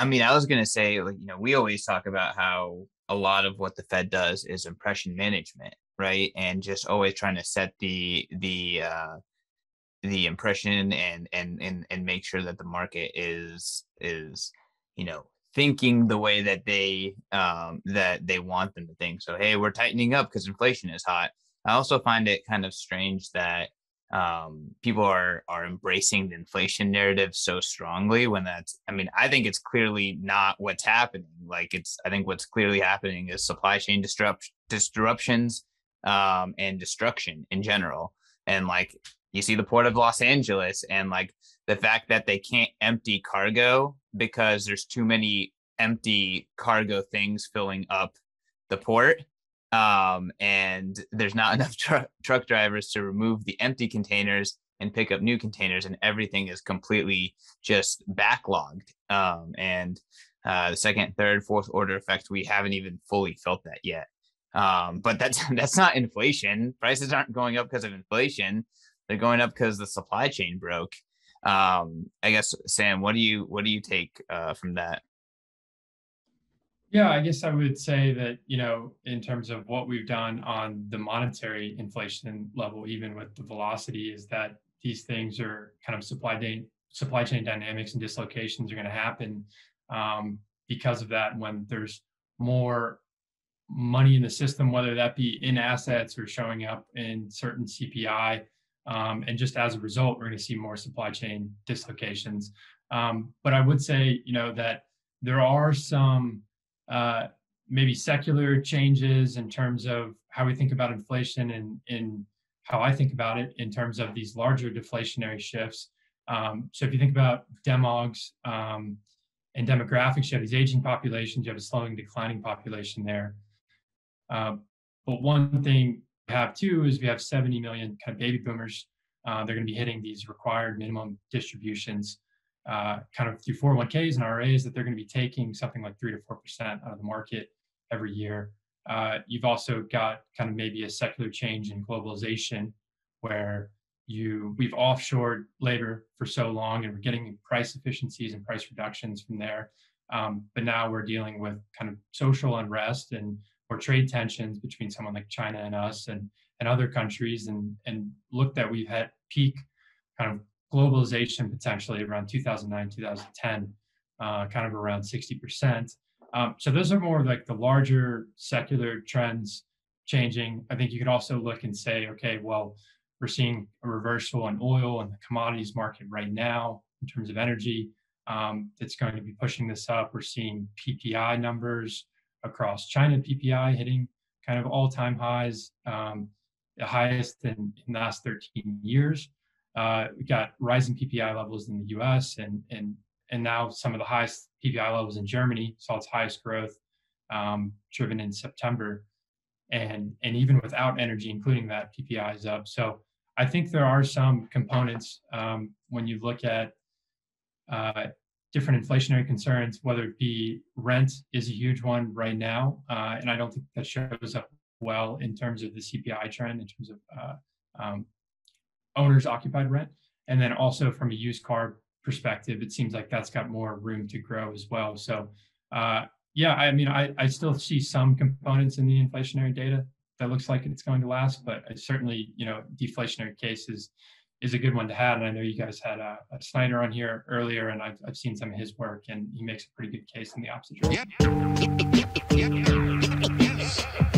I mean, I was gonna say, like, we always talk about how a lot of what the Fed does is impression management, right? And just always trying to set the impression and make sure that the market is thinking the way that they want them to think. So hey, we're tightening up because inflation is hot. I also find it kind of strange that people are embracing the inflation narrative so strongly when I mean, I think it's clearly not what's happening. Like I think what's clearly happening is supply chain disruptions, and destruction in general. And like you see the port of Los Angeles and like the fact that they can't empty cargo because there's too many empty cargo things filling up the port. And there's not enough truck drivers to remove the empty containers and pick up new containers, and everything is completely just backlogged. And the second, third, fourth order effect, we haven't even fully felt that yet. But that's not inflation. Prices aren't going up because of inflation. They're going up because the supply chain broke. I guess, Sam, what do you take from that? Yeah, I guess I would say that, in terms of what we've done on the monetary inflation level, even with the velocity, is that these things are kind of supply chain dynamics and dislocations are going to happen because of that. When there's more money in the system, whether that be in assets or showing up in certain CPI, and just as a result, we're going to see more supply chain dislocations. But I would say, that there are some maybe secular changes in terms of how we think about inflation and how I think about it in terms of these larger deflationary shifts. So if you think about demogs and demographics, you have these aging populations, you have a slowing, declining population there. But one thing we have too is we have 70 million kind of baby boomers. They're going to be hitting these required minimum distributions kind of through 401ks and RAs that they're going to be taking something like 3 to 4% out of the market every year. You've also got kind of maybe a secular change in globalization where we've offshored labor for so long and we're getting price efficiencies and price reductions from there. But now we're dealing with kind of social unrest and or trade tensions between someone like China and us and other countries, and look that we've had peak kind of globalization potentially around 2009, 2010, kind of around 60%. So those are more like the larger secular trends changing. I think you could also look and say, okay, well, we're seeing a reversal in oil and the commodities market right now in terms of energy. That's going to be pushing this up. We're seeing PPI numbers across China, PPI hitting kind of all-time highs, the highest in the last 13 years. We got rising PPI levels in the U.S. and now some of the highest PPI levels in Germany saw its highest growth, driven in September, and even without energy, including that, PPI is up. So I think there are some components when you look at different inflationary concerns, whether it be rent is a huge one right now, and I don't think that shows up well in terms of the CPI trend, in terms of owners occupied rent. And then also from a used car perspective, it seems like that's got more room to grow as well. So yeah, I mean, I still see some components in the inflationary data that looks like it's going to last, but certainly, deflationary case is a good one to have. And I know you guys had a Snyder on here earlier, and I've seen some of his work, and he makes a pretty good case in the opposite direction. Yep.